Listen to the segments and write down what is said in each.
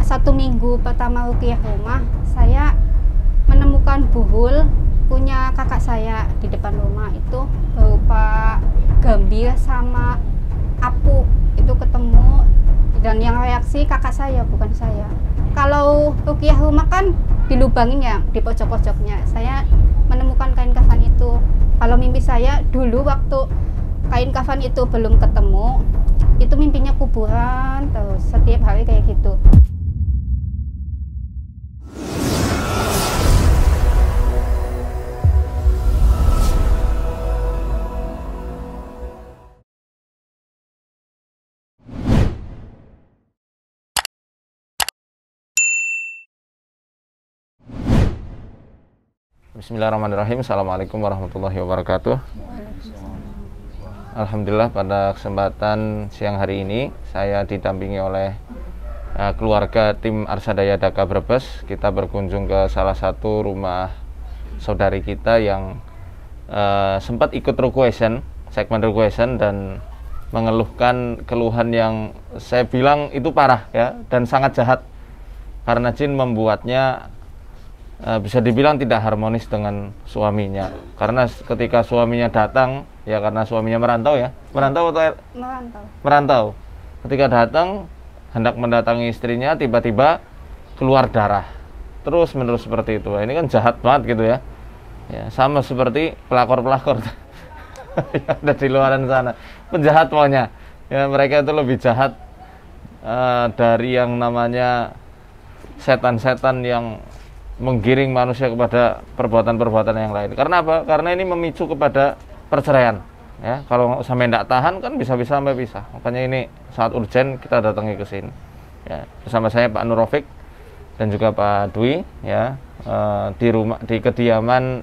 satu minggu pertama ruqyah rumah, saya menemukan buhul punya kakak saya di depan rumah, itu berupa gambir sama apu, itu ketemu, dan yang reaksi kakak saya, bukan saya. Kalau ruqyah rumah kan dilubangin ya di pojok-pojoknya, saya menemukan kain kafan itu. Kalau mimpi saya dulu waktu kain kafan itu belum ketemu, itu mimpinya kuburan terus setiap hari kayak gitu. Bismillahirrahmanirrahim. Assalamualaikum warahmatullahi wabarakatuh. Alhamdulillah, pada kesempatan siang hari ini saya didampingi oleh keluarga tim Arsadaya Daka Brebes. Kita berkunjung ke salah satu rumah saudari kita yang sempat ikut segmen requestion dan mengeluhkan keluhan yang saya bilang itu parah ya, dan sangat jahat karena jin membuatnya bisa dibilang tidak harmonis dengan suaminya. Karena ketika suaminya datang, ya karena suaminya merantau ya, merantau. Ketika datang hendak mendatangi istrinya, tiba-tiba keluar darah terus menerus seperti itu. Ini kan jahat banget gitu ya. Ya, sama seperti pelakor-pelakor yang ada di luaran sana, penjahat pokoknya. Ya, mereka itu lebih jahat dari yang namanya setan-setan yang menggiring manusia kepada perbuatan-perbuatan yang lain. Karena apa? Karena ini memicu kepada perceraian. Ya, kalau sampai tidak tahan kan bisa-bisa sampai pisah. Makanya ini sangat urgent kita datangi ke sini. Ya, bersama saya Pak Nur Rafiq dan juga Pak Dwi ya, di kediaman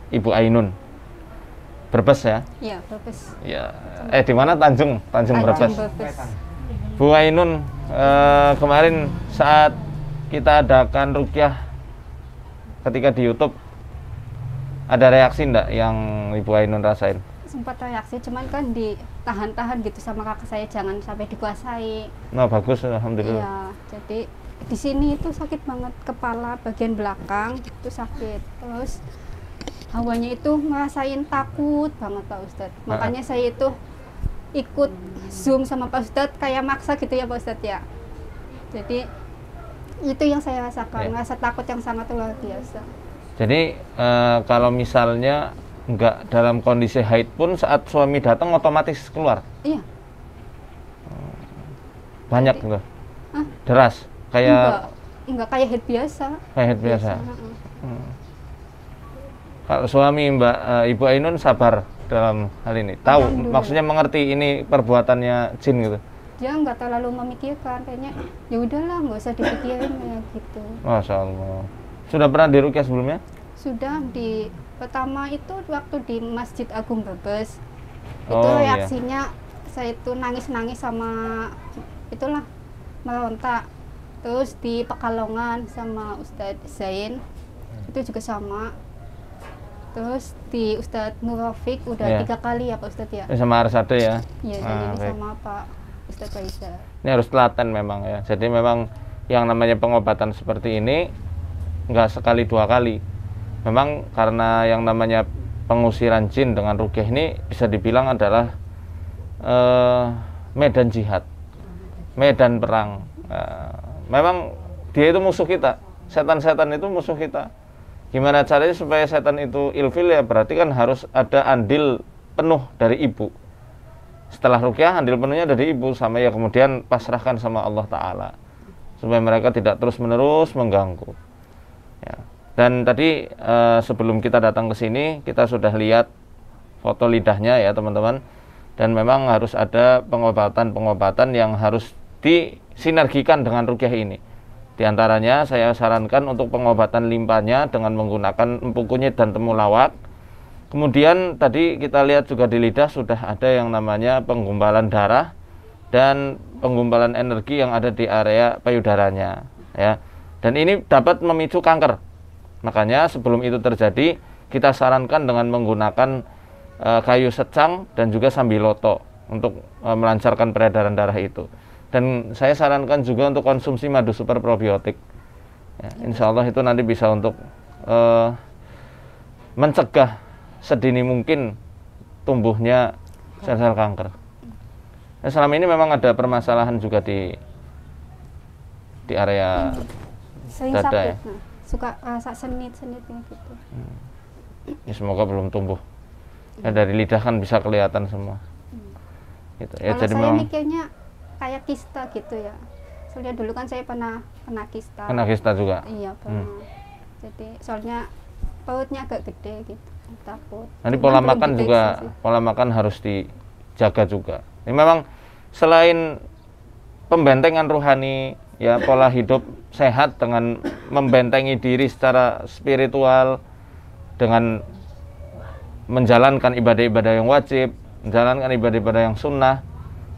Ibu Ainun. Brebes ya? Iya, Brebes. Ya. Di mana? Tanjung Brebes. Bu Ainun, kemarin saat kita adakan ruqyah ketika di YouTube, ada reaksi enggak yang Ibu Ainun rasain? Sempat reaksi, cuman kan ditahan-tahan gitu sama kakak saya, jangan sampai dikuasai. Nah, bagus, alhamdulillah. Iya, jadi di sini itu sakit banget, kepala bagian belakang itu sakit. Terus hawanya itu ngerasain takut banget Pak Ustadz. Makanya saya itu ikut Zoom sama Pak Ustadz, kayak maksa gitu ya Pak Ustadz ya. Jadi itu yang saya rasakan, rasa takut yang sangat luar biasa. Jadi kalau misalnya nggak dalam kondisi haid pun saat suami datang otomatis keluar? Iya. Banyak enggak? Deras? Enggak kayak haid biasa. Kayak haid biasa. Kalau suami Ibu Ainun sabar dalam hal ini? Tahu, maksudnya mengerti ini perbuatannya jin gitu? Dia nggak terlalu memikirkan, kayaknya ya udahlah, nggak usah dipikirin kayak gitu. Masya Allah. Sudah pernah diruqyah sebelumnya? Sudah, di pertama itu waktu di Masjid Agung Brebes. Itu reaksinya saya itu nangis-nangis sama itulah, merontak. Terus di Pekalongan sama Ustadz Zain itu juga sama. Terus di Ustadz Nur Rafiq udah 3 kali ya Pak Ustadz ya. Sama Arsade ya? Iya, dan ini sama Pak Ustadz Faisal. Ini harus telaten memang ya. Jadi memang yang namanya pengobatan seperti ini nggak sekali 2 kali. Memang karena yang namanya pengusiran jin dengan ruqyah ini bisa dibilang adalah medan jihad, medan perang. Memang dia itu musuh kita. Setan-setan itu musuh kita. Gimana caranya supaya setan itu ilfil ya, berarti kan harus ada andil penuh dari ibu. Setelah ruqyah, andil penuhnya dari ibu, sama ya kemudian pasrahkan sama Allah Ta'ala supaya mereka tidak terus-menerus mengganggu ya. Dan tadi sebelum kita datang ke sini, kita sudah lihat foto lidahnya ya teman-teman. Dan memang harus ada pengobatan-pengobatan yang harus disinergikan dengan ruqyah ini. Di antaranya saya sarankan untuk pengobatan limpanya dengan menggunakan empu kunyit dan temulawak. Kemudian tadi kita lihat juga di lidah sudah ada yang namanya penggumpalan darah dan penggumpalan energi yang ada di area payudaranya ya. Dan ini dapat memicu kanker. Makanya sebelum itu terjadi, kita sarankan dengan menggunakan kayu secang dan juga sambiloto untuk melancarkan peredaran darah itu. Dan saya sarankan juga untuk konsumsi madu super probiotik. Ya, insya Allah itu nanti bisa untuk mencegah sedini mungkin tumbuhnya sel-sel kanker. Nah, selama ini memang ada permasalahan juga di area Sering dada sakit, ya. nah, suka rasa senit-senitnya gitu. Ya, semoga belum tumbuh. Ya, dari lidah kan bisa kelihatan semua. Gitu. Ya, Kalau jadi saya memang mikirnya kayak kista gitu ya. Soalnya dulu kan saya pernah kena kista. kena kista juga. Iya pernah. Jadi soalnya perutnya agak gede gitu. Takut. Nanti Cuman pola belum makan diperiksa juga, sih. pola makan harus dijaga juga. Ini memang selain pembentengan rohani, ya pola hidup sehat dengan membentengi diri secara spiritual dengan menjalankan ibadah-ibadah yang wajib, menjalankan ibadah-ibadah yang sunnah,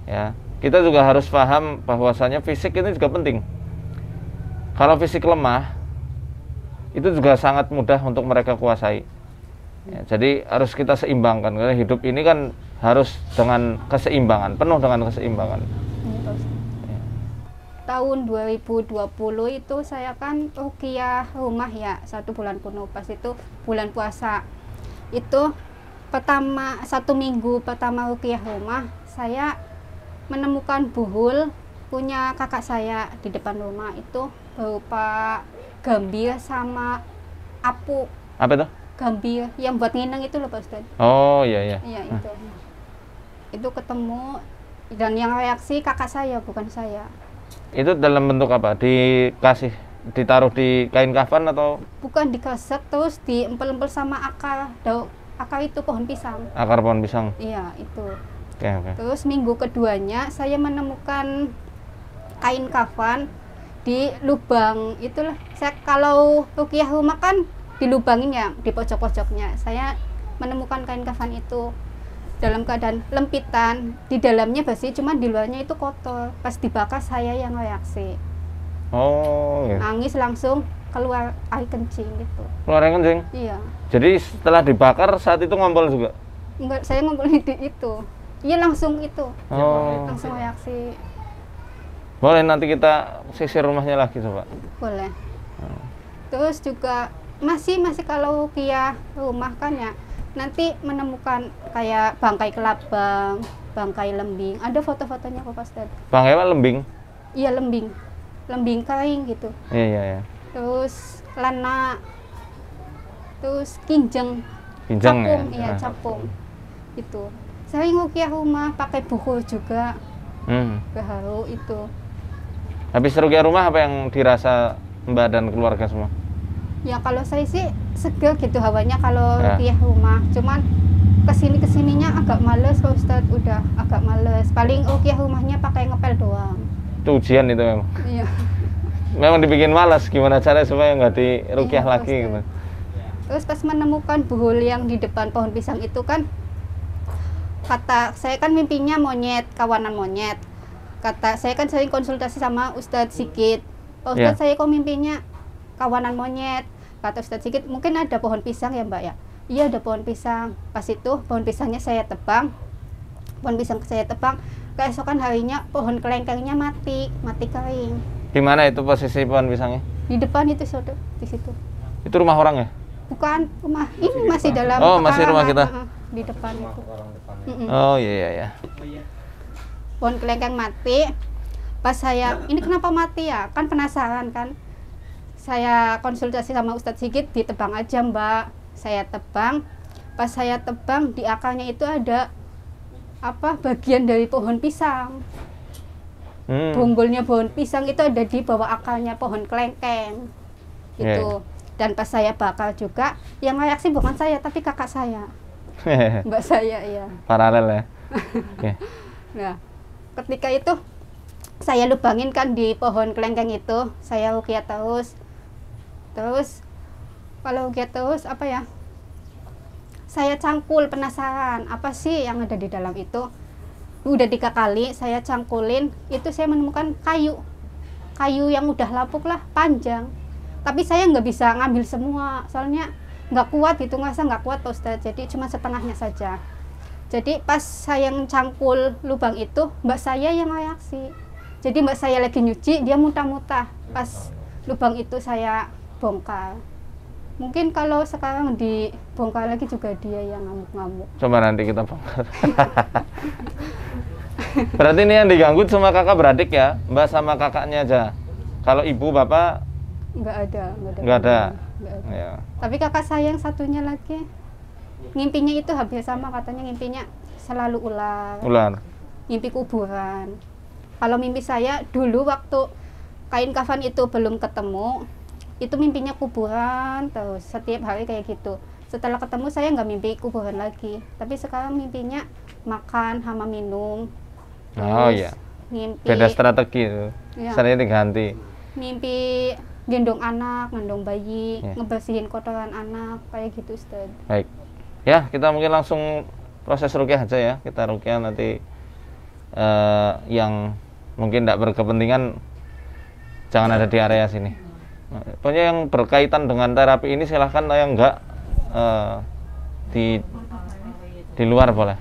ya kita juga harus paham bahwasanya fisik ini juga penting. Kalau fisik lemah, itu juga sangat mudah untuk mereka kuasai. Ya, jadi harus kita seimbangkan karena hidup ini kan harus dengan keseimbangan, penuh dengan keseimbangan. Iya, Pak Ustadz. Tahun 2020 itu saya kan ruqyah rumah ya 1 bulan penuh, pas itu bulan puasa. Itu pertama 1 minggu pertama ruqyah rumah, saya menemukan buhul punya kakak saya di depan rumah, itu berupa gambir sama apu. Apa itu? Gambir yang buat ngineng itu loh Pak Ustadz. Oh iya iya. Iya itu. Itu ketemu dan yang reaksi kakak saya bukan saya. Itu dalam bentuk apa? Ditaruh di kain kafan atau Bukan dikesek terus diempel-empel sama akar itu pohon pisang. akar pohon pisang? Iya itu. Oke oke. Terus minggu keduanya saya menemukan kain kafan di lubang itulah. Saya kalau ruqyah rumah kan dilubangin ya di pojok-pojoknya. Saya menemukan kain kafan itu dalam keadaan lempitan, di dalamnya bersih, cuma di luarnya itu kotor. Pas dibakar saya yang reaksi. Oh iya. Nangis langsung keluar air kencing gitu. Keluar yang kencing. Iya. Jadi setelah dibakar saat itu ngompol juga. Enggak, saya ngumpulin di itu. Iya langsung itu. Oh. Langsung reaksi. Boleh nanti kita sisir rumahnya lagi coba. Boleh. Terus juga masih kalau ruqyah rumah kan ya, nanti menemukan kayak bangkai kelabang, bangkai lembing. Ada foto-fotonya kok Pak Ustadz. Bangkai apa lembing? Iya lembing. Lembing kering gitu. Iya iya iya. Terus lana. Terus kinjeng. Pinjang ya. Capung, iya capung. Itu. Sering ruqyah rumah pakai buku juga. Gaharu itu. Habis ruqyah rumah apa yang dirasa Mbak dan keluarga semua? Ya kalau saya sih seger gitu hawanya kalau Ya. ruqyah rumah. Cuman kesininya agak males Pak Ustadz, udah agak males. Paling ruqyah rumahnya pakai ngepel doang. Itu ujian itu memang. Iya. Memang dibikin malas gimana caranya supaya nggak di ruqyah Iya, lagi Ustaz. gitu. Terus pas menemukan buhul yang di depan pohon pisang itu kan, kata saya kan mimpinya monyet, kawanan monyet. Kata saya kan sering konsultasi sama Ustadz Sigit. Pak Ustadz, saya kok mimpinya kawanan monyet. Kata Ustadz Sigit, mungkin ada pohon pisang ya Mbak ya? Iya ada pohon pisang. Pas itu pohon pisangnya saya tebang. Pohon pisang saya tebang. Keesokan harinya pohon kelengkengnya mati kering. Di mana itu posisi pohon pisangnya? Di depan itu Saudara, di situ. Itu rumah orang ya? Bukan rumah, ini masih dalam Oh, masih rumah kita. di depan itu. Oh iya iya iya. Pohon kelengkeng mati. Pas saya, ini kenapa mati ya? Kan penasaran kan. Saya konsultasi sama Ustadz Sigit, ditebang aja Mbak. Saya tebang. Pas saya tebang, di akarnya itu ada bagian dari pohon pisang. Bonggolnya pohon pisang itu ada di bawah akarnya pohon kelengkeng. Gitu. Dan pas saya bakar juga, yang reaksi bukan saya tapi kakak saya. Mbak saya ya. Paralel ya. Oke. Nah, ketika itu saya lubangin kan di pohon kelengkeng itu, saya ruqyah terus. Terus kalau ruqyah terus saya cangkul, penasaran apa sih yang ada di dalam itu. Udah 3 kali saya cangkulin, itu saya menemukan kayu yang udah lapuk lah, panjang. Tapi saya nggak bisa ngambil semua, soalnya nggak kuat gitu, nggak kuat Pak Ustadz, jadi cuma setengahnya saja. Jadi pas saya cangkul lubang itu, mbak saya yang reaksi. Jadi mbak saya lagi nyuci, dia muntah-muntah. Pas lubang itu saya bongkar. Mungkin kalau sekarang dibongkar lagi juga dia yang ngamuk-ngamuk. Coba nanti kita bongkar. Berarti ini yang diganggu cuma kakak beradik ya, mbak sama kakaknya aja. Kalau ibu bapak Nggak ada. nggak ada. Nggak ada. Ya. Tapi kakak saya yang satunya lagi, ngimpinya itu hampir sama, katanya ngimpinya selalu ular, mimpi kuburan. Kalau mimpi saya dulu waktu kain kafan itu belum ketemu, itu mimpinya kuburan terus setiap hari kayak gitu. Setelah ketemu saya nggak mimpi kuburan lagi, tapi sekarang mimpinya makan sama minum. Oh Terus iya. Mimpi Beda strategi itu. Ya. Sering diganti. mimpi gendong anak, gendong bayi, Ya. ngebersihin kotoran anak kayak gitu, Ustaz. Baik. Ya, kita mungkin langsung proses rukyah aja ya. Kita rukyah nanti yang mungkin tidak berkepentingan jangan ada di area sini. Pokoknya yang berkaitan dengan terapi ini silahkan, yang enggak di luar boleh.